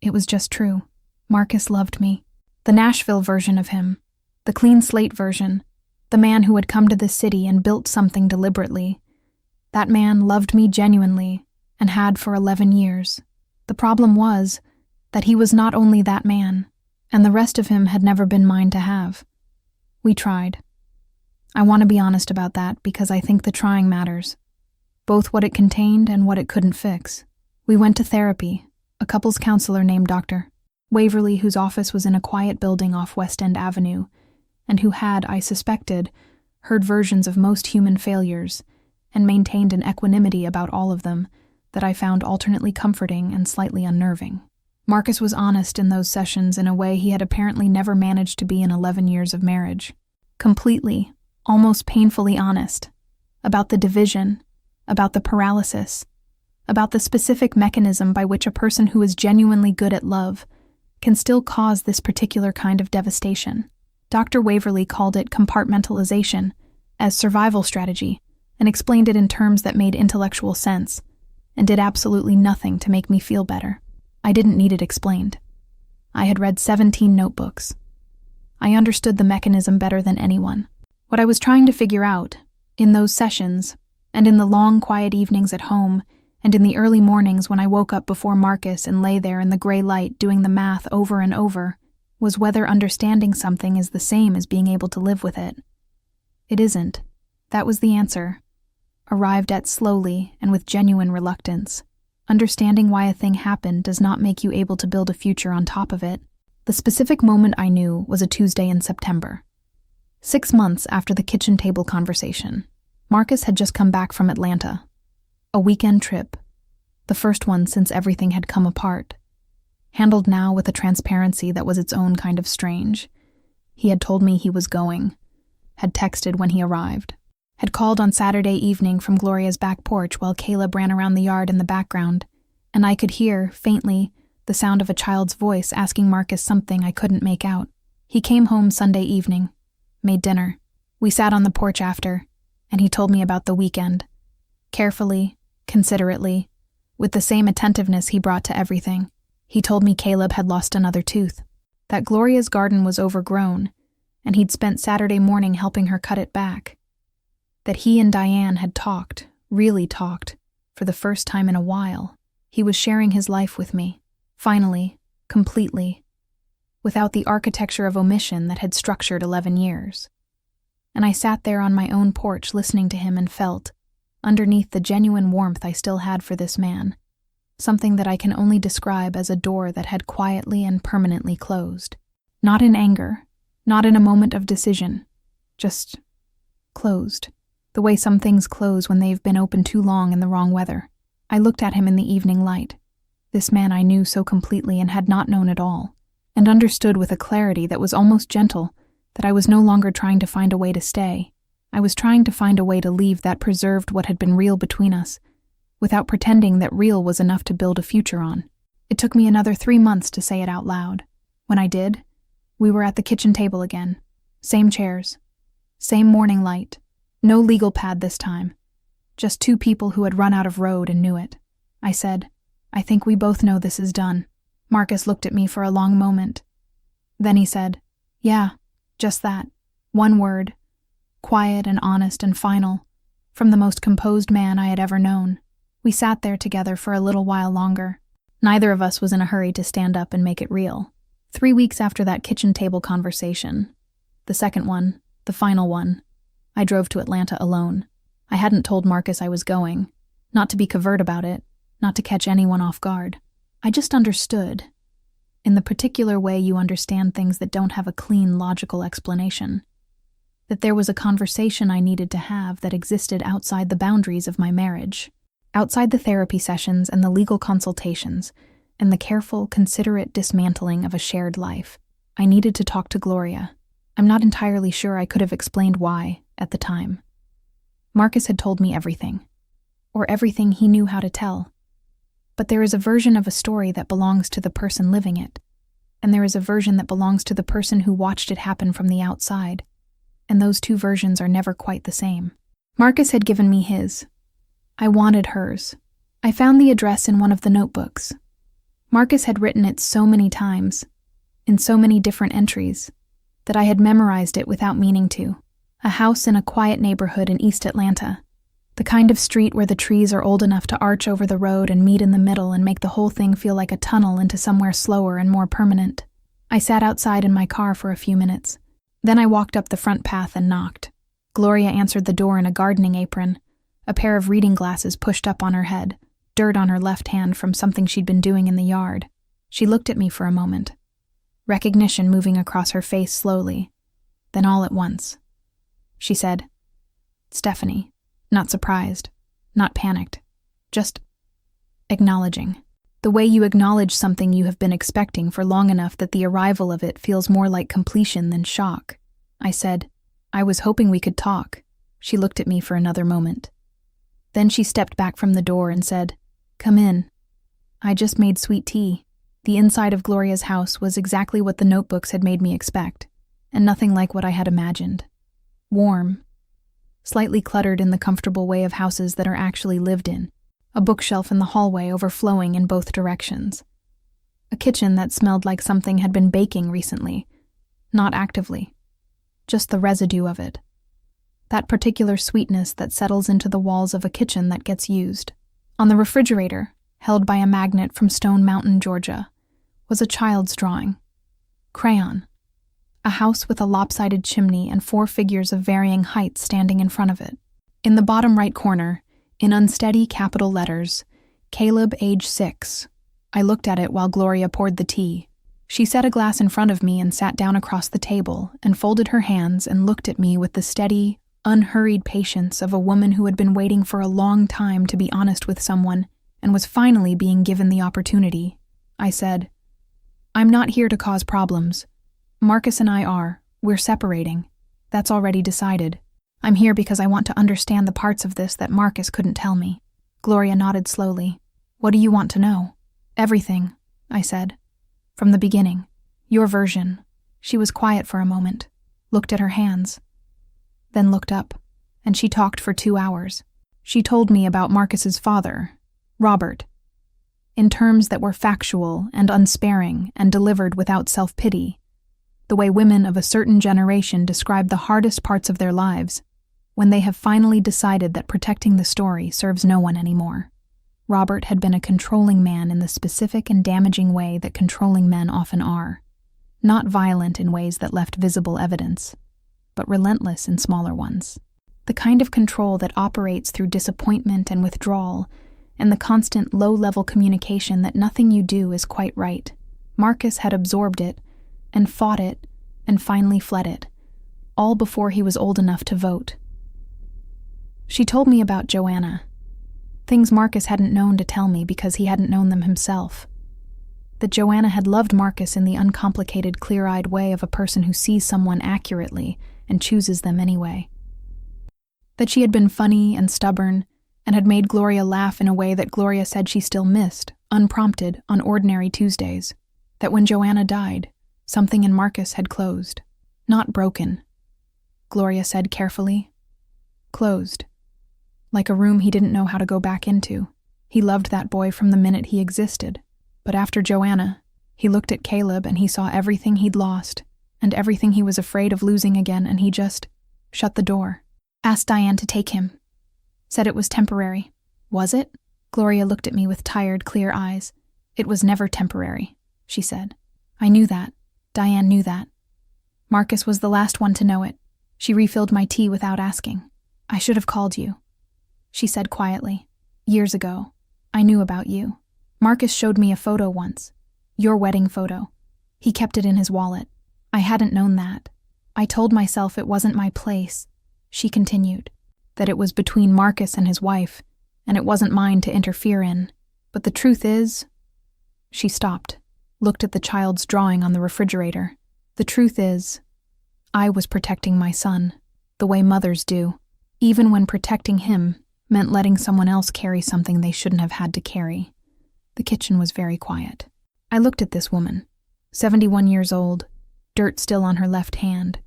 It was just true. Marcus loved me. The Nashville version of him. The clean slate version. The man who had come to this city and built something deliberately. That man loved me genuinely and had for 11 years. The problem was that he was not only that man, and the rest of him had never been mine to have. We tried. I want to be honest about that because I think the trying matters, both what it contained and what it couldn't fix. We went to therapy, a couples counselor named Dr. Waverly, whose office was in a quiet building off West End Avenue, and who had, I suspected, heard versions of most human failures and maintained an equanimity about all of them that I found alternately comforting and slightly unnerving. Marcus was honest in those sessions in a way he had apparently never managed to be in 11 years of marriage. Completely, almost painfully honest, about the division, about the paralysis, about the specific mechanism by which a person who is genuinely good at love can still cause this particular kind of devastation. Dr. Waverly called it compartmentalization as survival strategy and explained it in terms that made intellectual sense and did absolutely nothing to make me feel better. I didn't need it explained. I had read 17 notebooks. I understood the mechanism better than anyone. What I was trying to figure out, in those sessions, and in the long, quiet evenings at home, and in the early mornings when I woke up before Marcus and lay there in the gray light doing the math over and over, was whether understanding something is the same as being able to live with it. It isn't. That was the answer, arrived at slowly and with genuine reluctance. Understanding why a thing happened does not make you able to build a future on top of it. The specific moment I knew was a Tuesday in September. 6 months after the kitchen table conversation, Marcus had just come back from Atlanta. A weekend trip, the first one since everything had come apart. Handled now with a transparency that was its own kind of strange. He had told me he was going, had texted when he arrived, had called on Saturday evening from Gloria's back porch while Caleb ran around the yard in the background, and I could hear, faintly, the sound of a child's voice asking Marcus something I couldn't make out. He came home Sunday evening, made dinner. We sat on the porch after, and he told me about the weekend. Carefully, considerately, with the same attentiveness he brought to everything. He told me Caleb had lost another tooth, that Gloria's garden was overgrown, and he'd spent Saturday morning helping her cut it back. That he and Diane had talked, really talked, for the first time in a while. He was sharing his life with me, finally, completely, without the architecture of omission that had structured 11 years. And I sat there on my own porch listening to him and felt, underneath the genuine warmth I still had for this man, something that I can only describe as a door that had quietly and permanently closed. Not in anger, not in a moment of decision, just closed, the way some things close when they've been open too long in the wrong weather. I looked at him in the evening light, this man I knew so completely and had not known at all, and understood with a clarity that was almost gentle that I was no longer trying to find a way to stay. I was trying to find a way to leave that preserved what had been real between us, without pretending that real was enough to build a future on. It took me another 3 months to say it out loud. When I did, we were at the kitchen table again. Same chairs, same morning light, no legal pad this time. Just two people who had run out of road and knew it. I said, "I think we both know this is done." Marcus looked at me for a long moment. Then he said, "Yeah, just that. One word. Quiet and honest and final, from the most composed man I had ever known." We sat there together for a little while longer. Neither of us was in a hurry to stand up and make it real. 3 weeks after that kitchen table conversation, the second one, the final one, I drove to Atlanta alone. I hadn't told Marcus I was going, not to be covert about it, not to catch anyone off guard. I just understood, in the particular way you understand things that don't have a clean, logical explanation, that there was a conversation I needed to have that existed outside the boundaries of my marriage, outside the therapy sessions and the legal consultations, and the careful, considerate dismantling of a shared life. I needed to talk to Gloria. I'm not entirely sure I could have explained why, at the time. Marcus had told me everything, or everything he knew how to tell. But there is a version of a story that belongs to the person living it, and there is a version that belongs to the person who watched it happen from the outside, and those two versions are never quite the same. Marcus had given me his. I wanted hers. I found the address in one of the notebooks. Marcus had written it so many times, in so many different entries, that I had memorized it without meaning to. A house in a quiet neighborhood in East Atlanta, the kind of street where the trees are old enough to arch over the road and meet in the middle and make the whole thing feel like a tunnel into somewhere slower and more permanent. I sat outside in my car for a few minutes. Then I walked up the front path and knocked. Gloria answered the door in a gardening apron, a pair of reading glasses pushed up on her head, dirt on her left hand from something she'd been doing in the yard. She looked at me for a moment, recognition moving across her face slowly. Then all at once, she said, "Stephanie," not surprised, not panicked, just acknowledging. The way you acknowledge something you have been expecting for long enough that the arrival of it feels more like completion than shock. I said, "I was hoping we could talk." She looked at me for another moment. Then she stepped back from the door and said, "Come in." I just made sweet tea. The inside of Gloria's house was exactly what the notebooks had made me expect, and nothing like what I had imagined. Warm, slightly cluttered in the comfortable way of houses that are actually lived in. A bookshelf in the hallway overflowing in both directions. A kitchen that smelled like something had been baking recently, not actively, just the residue of it. That particular sweetness that settles into the walls of a kitchen that gets used. On the refrigerator, held by a magnet from Stone Mountain, Georgia, was a child's drawing. Crayon. A house with a lopsided chimney and 4 figures of varying heights standing in front of it. In the bottom right corner, in unsteady capital letters, Caleb, age 6. I looked at it while Gloria poured the tea. She set a glass in front of me and sat down across the table and folded her hands and looked at me with the steady, unhurried patience of a woman who had been waiting for a long time to be honest with someone and was finally being given the opportunity. I said, "I'm not here to cause problems. Marcus and I are. We're separating. That's already decided. I'm here because I want to understand the parts of this that Marcus couldn't tell me." Gloria nodded slowly. "What do you want to know?" "Everything," I said. "From the beginning. Your version." She was quiet for a moment, looked at her hands, then looked up, and she talked for 2 hours. She told me about Marcus's father, Robert, in terms that were factual and unsparing and delivered without self-pity, the way women of a certain generation describe the hardest parts of their lives when they have finally decided that protecting the story serves no one anymore. Robert had been a controlling man in the specific and damaging way that controlling men often are, not violent in ways that left visible evidence, but relentless in smaller ones. The kind of control that operates through disappointment and withdrawal, and the constant low-level communication that nothing you do is quite right. Marcus had absorbed it, and fought it, and finally fled it, all before he was old enough to vote. She told me about Joanna, things Marcus hadn't known to tell me because he hadn't known them himself. That Joanna had loved Marcus in the uncomplicated, clear-eyed way of a person who sees someone accurately and chooses them anyway. That she had been funny and stubborn, and had made Gloria laugh in a way that Gloria said she still missed, unprompted, on ordinary Tuesdays. That when Joanna died, something in Marcus had closed. Not broken, Gloria said carefully. Closed. Like a room he didn't know how to go back into. He loved that boy from the minute he existed. But after Joanna, he looked at Caleb and he saw everything he'd lost, and everything he was afraid of losing again, and he just shut the door. Asked Diane to take him. Said it was temporary. Was it? Gloria looked at me with tired, clear eyes. It was never temporary, she said. I knew that. Diane knew that. Marcus was the last one to know it. She refilled my tea without asking. I should have called you, she said quietly. Years ago, I knew about you. Marcus showed me a photo once. Your wedding photo. He kept it in his wallet. I hadn't known that. I told myself it wasn't my place, she continued. That it was between Marcus and his wife, and it wasn't mine to interfere in. But the truth is... She stopped, looked at the child's drawing on the refrigerator. The truth is, I was protecting my son, the way mothers do, even when protecting him meant letting someone else carry something they shouldn't have had to carry. The kitchen was very quiet. I looked at this woman, 71 years old, dirt still on her left hand,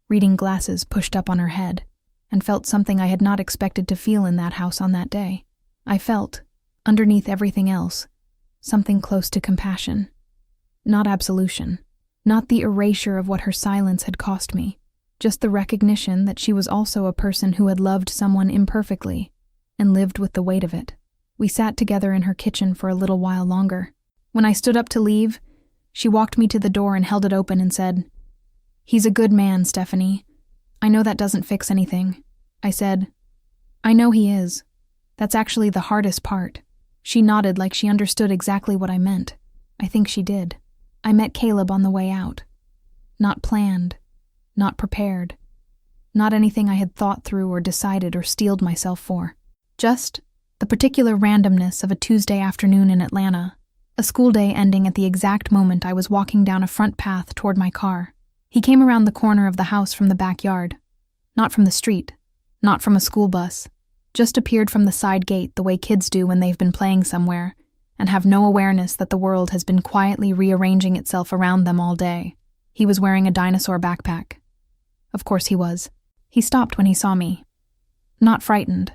reading glasses pushed up on her head, and felt something I had not expected to feel in that house on that day. I felt, underneath everything else, something close to compassion. Not absolution, not the erasure of what her silence had cost me, just the recognition that she was also a person who had loved someone imperfectly and lived with the weight of it. We sat together in her kitchen for a little while longer. When I stood up to leave, she walked me to the door and held it open and said, "He's a good man, Stephanie. I know that doesn't fix anything." I said, "I know he is. That's actually the hardest part." She nodded like she understood exactly what I meant. I think she did. I met Caleb on the way out. Not planned, not prepared, not anything I had thought through or decided or steeled myself for. Just the particular randomness of a Tuesday afternoon in Atlanta, a school day ending at the exact moment I was walking down a front path toward my car. He came around the corner of the house from the backyard, not from the street, not from a school bus, just appeared from the side gate the way kids do when they've been playing somewhere and have no awareness that the world has been quietly rearranging itself around them all day. He was wearing a dinosaur backpack. Of course he was. He stopped when he saw me. Not frightened,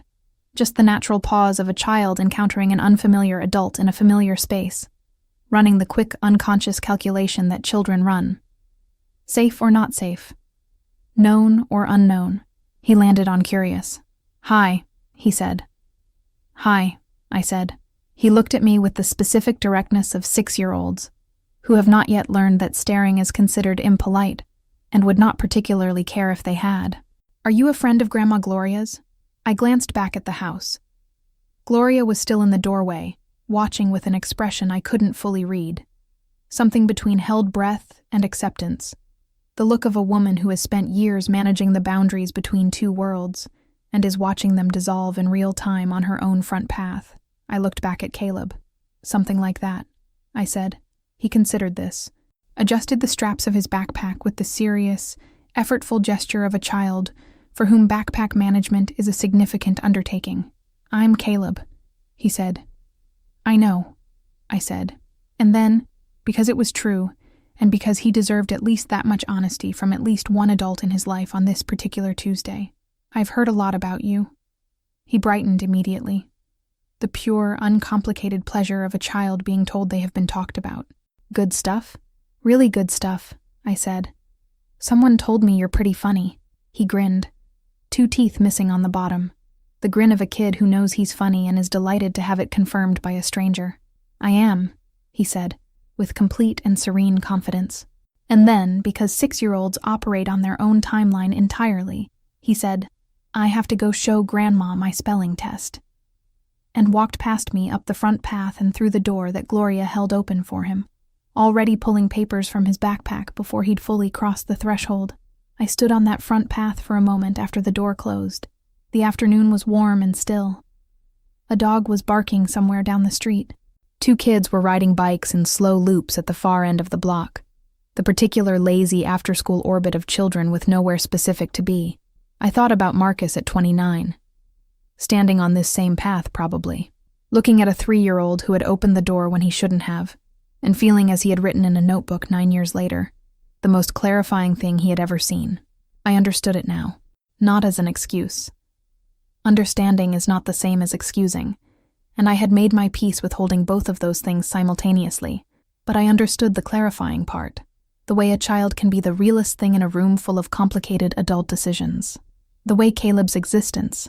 just the natural pause of a child encountering an unfamiliar adult in a familiar space, running the quick, unconscious calculation that children run. Safe or not safe? Known or unknown? He landed on curious. "Hi," he said. "Hi," I said. He looked at me with the specific directness of 6-year-olds, who have not yet learned that staring is considered impolite, and would not particularly care if they had. "Are you a friend of Grandma Gloria's?" I glanced back at the house. Gloria was still in the doorway, watching with an expression I couldn't fully read. Something between held breath and acceptance. The look of a woman who has spent years managing the boundaries between two worlds, and is watching them dissolve in real time on her own front path. I looked back at Caleb. "Something like that," I said. He considered this, adjusted the straps of his backpack with the serious, effortful gesture of a child for whom backpack management is a significant undertaking. "I'm Caleb," he said. "I know," I said. And then, because it was true, and because he deserved at least that much honesty from at least one adult in his life on this particular Tuesday, "I've heard a lot about you." He brightened immediately. The pure, uncomplicated pleasure of a child being told they have been talked about. Good stuff? Really good stuff, I said. Someone told me you're pretty funny. He grinned. 2 teeth missing on the bottom. The grin of a kid who knows he's funny and is delighted to have it confirmed by a stranger. I am, he said, with complete and serene confidence. And then, because 6-year-olds operate on their own timeline entirely, he said, I have to go show Grandma my spelling test. And walked past me up the front path and through the door that Gloria held open for him, already pulling papers from his backpack before he'd fully crossed the threshold. I stood on that front path for a moment after the door closed. The afternoon was warm and still. A dog was barking somewhere down the street. 2 kids were riding bikes in slow loops at the far end of the block, the particular lazy after-school orbit of children with nowhere specific to be. I thought about Marcus at 29. Standing on this same path, probably. Looking at a 3-year-old who had opened the door when he shouldn't have, and feeling as he had written in a notebook 9 years later, the most clarifying thing he had ever seen. I understood it now. Not as an excuse. Understanding is not the same as excusing, and I had made my peace with holding both of those things simultaneously, but I understood the clarifying part. The way a child can be the realest thing in a room full of complicated adult decisions. The way Caleb's existence,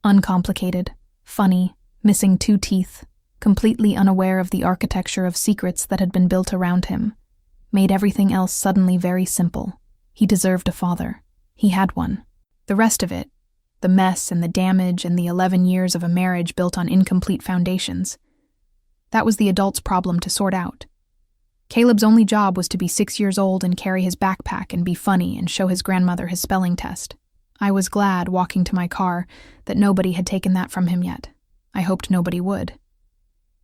uncomplicated, funny, missing 2 teeth, completely unaware of the architecture of secrets that had been built around him, made everything else suddenly very simple. He deserved a father. He had one. The rest of it, the mess and the damage and the 11 years of a marriage built on incomplete foundations, that was the adult's problem to sort out. Caleb's only job was to be 6 years old and carry his backpack and be funny and show his grandmother his spelling test. I was glad, walking to my car, that nobody had taken that from him yet. I hoped nobody would.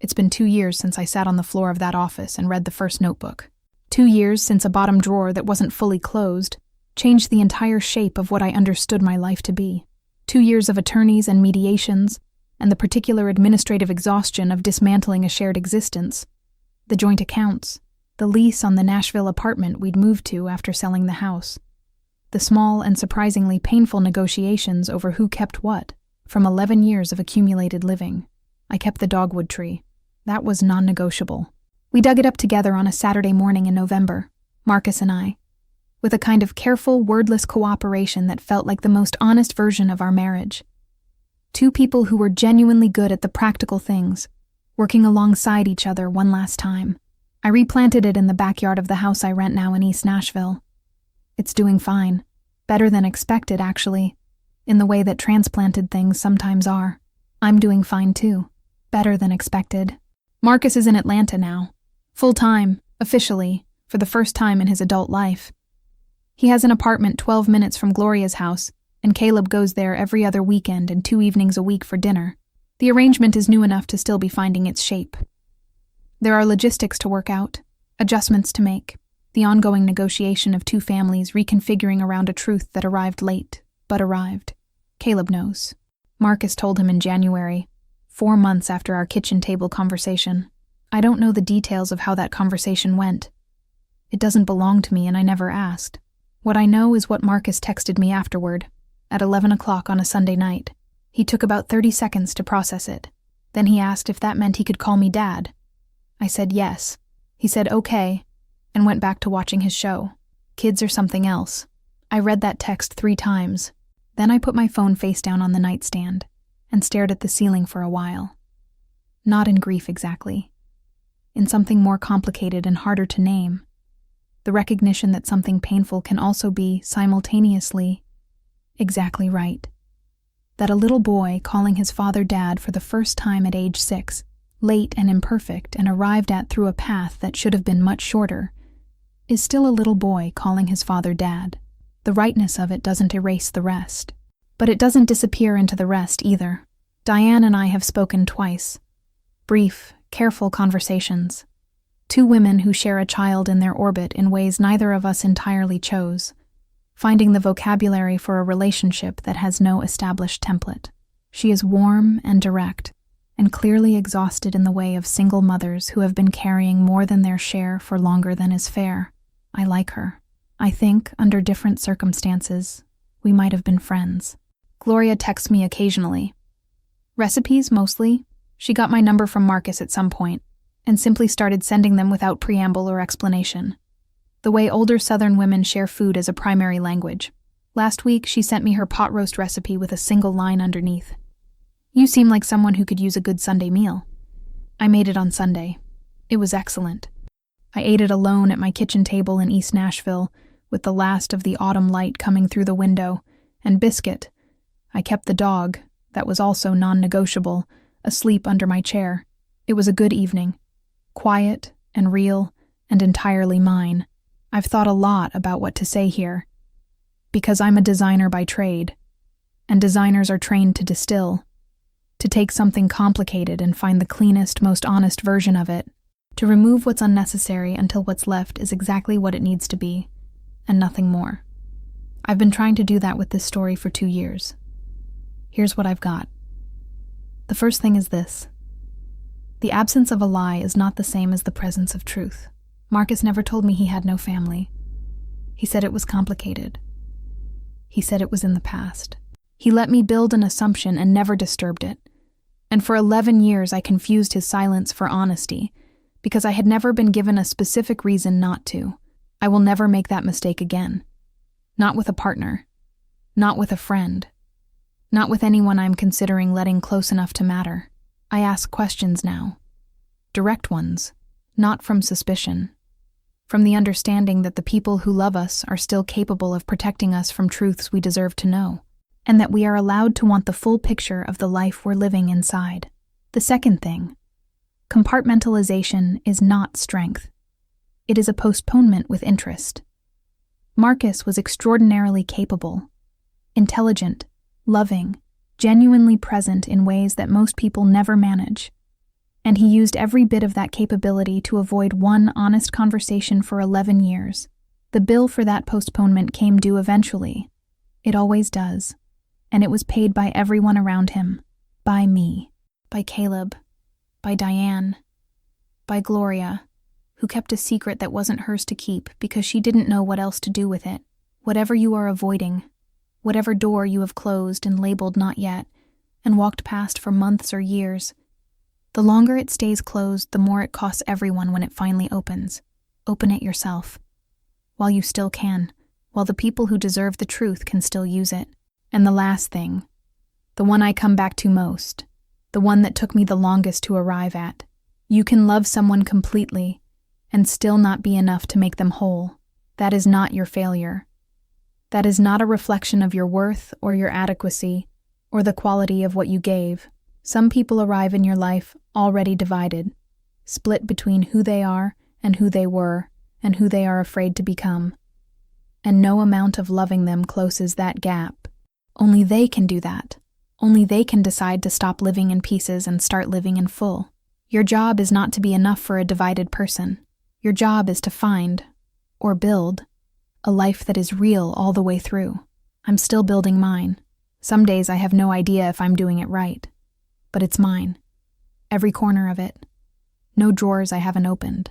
It's been 2 years since I sat on the floor of that office and read the first notebook. 2 years since a bottom drawer that wasn't fully closed changed the entire shape of what I understood my life to be. 2 years of attorneys and mediations, and the particular administrative exhaustion of dismantling a shared existence. The joint accounts, the lease on the Nashville apartment we'd moved to after selling the house. The small and surprisingly painful negotiations over who kept what, from 11 years of accumulated living. I kept the dogwood tree. That was non-negotiable. We dug it up together on a Saturday morning in November, Marcus and I, with a kind of careful, wordless cooperation that felt like the most honest version of our marriage. 2 people who were genuinely good at the practical things, working alongside each other one last time. I replanted it in the backyard of the house I rent now in East Nashville. It's doing fine. Better than expected, actually, in the way that transplanted things sometimes are. I'm doing fine, too. Better than expected. Marcus is in Atlanta now. Full-time, officially, for the first time in his adult life. He has an apartment 12 minutes from Gloria's house, and Caleb goes there every other weekend and 2 evenings a week for dinner. The arrangement is new enough to still be finding its shape. There are logistics to work out, adjustments to make, the ongoing negotiation of 2 families reconfiguring around a truth that arrived late, but arrived. Caleb knows. Marcus told him in January, 4 months after our kitchen table conversation. I don't know the details of how that conversation went. It doesn't belong to me and I never asked. What I know is what Marcus texted me afterward, at 11 o'clock on a Sunday night. He took about 30 seconds to process it. Then he asked if that meant he could call me Dad. I said yes. He said okay, and went back to watching his show. Kids are something else. I read that text 3 times. Then I put my phone face down on the nightstand and stared at the ceiling for a while. Not in grief exactly. In something more complicated and harder to name. The recognition that something painful can also be, simultaneously, exactly right. That a little boy calling his father Dad for the first time at age 6, late and imperfect and arrived at through a path that should have been much shorter, is still a little boy calling his father Dad. The rightness of it doesn't erase the rest. But it doesn't disappear into the rest either. Diane and I have spoken twice. Brief, careful conversations. 2 women who share a child in their orbit in ways neither of us entirely chose, finding the vocabulary for a relationship that has no established template. She is warm and direct, and clearly exhausted in the way of single mothers who have been carrying more than their share for longer than is fair. I like her. I think, under different circumstances, we might have been friends. Gloria texts me occasionally. Recipes, mostly. She got my number from Marcus at some point, and simply started sending them without preamble or explanation. The way older Southern women share food as a primary language. Last week, she sent me her pot roast recipe with a single line underneath. "You seem like someone who could use a good Sunday meal." I made it on Sunday. It was excellent. I ate it alone at my kitchen table in East Nashville, with the last of the autumn light coming through the window, and Biscuit. I kept the dog, that was also non-negotiable, asleep under my chair. It was a good evening. Quiet and real and entirely mine. I've thought a lot about what to say here. Because I'm a designer by trade, and designers are trained to distill, to take something complicated and find the cleanest, most honest version of it, to remove what's unnecessary until what's left is exactly what it needs to be, and nothing more. I've been trying to do that with this story for 2 years. Here's what I've got. The first thing is this. The absence of a lie is not the same as the presence of truth. Marcus never told me he had no family. He said it was complicated. He said it was in the past. He let me build an assumption and never disturbed it. And for 11 years I confused his silence for honesty, because I had never been given a specific reason not to. I will never make that mistake again. Not with a partner. Not with a friend. Not with anyone I'm considering letting close enough to matter. I ask questions now. Direct ones. Not from suspicion. From the understanding that the people who love us are still capable of protecting us from truths we deserve to know, and that we are allowed to want the full picture of the life we're living inside. The second thing. Compartmentalization is not strength. It is a postponement with interest. Marcus was extraordinarily capable, intelligent, loving, genuinely present in ways that most people never manage. And he used every bit of that capability to avoid one honest conversation for 11 years. The bill for that postponement came due eventually. It always does. And it was paid by everyone around him. By me. By Caleb. By Diane. By Gloria, who kept a secret that wasn't hers to keep because she didn't know what else to do with it. Whatever you are avoiding, whatever door you have closed and labeled not yet, and walked past for months or years, the longer it stays closed, the more it costs everyone when it finally opens. Open it yourself. While you still can, while the people who deserve the truth can still use it. And the last thing, the one I come back to most, the one that took me the longest to arrive at. You can love someone completely and still not be enough to make them whole. That is not your failure. That is not a reflection of your worth or your adequacy or the quality of what you gave. Some people arrive in your life already divided, split between who they are and who they were and who they are afraid to become. And no amount of loving them closes that gap. Only they can do that. Only they can decide to stop living in pieces and start living in full. Your job is not to be enough for a divided person. Your job is to find, or build, a life that is real all the way through. I'm still building mine. Some days I have no idea if I'm doing it right. But it's mine. Every corner of it. No drawers I haven't opened.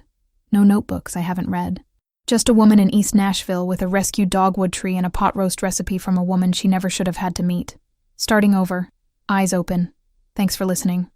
No notebooks I haven't read. Just a woman in East Nashville with a rescued dogwood tree and a pot roast recipe from a woman she never should have had to meet. Starting over. Eyes open. Thanks for listening.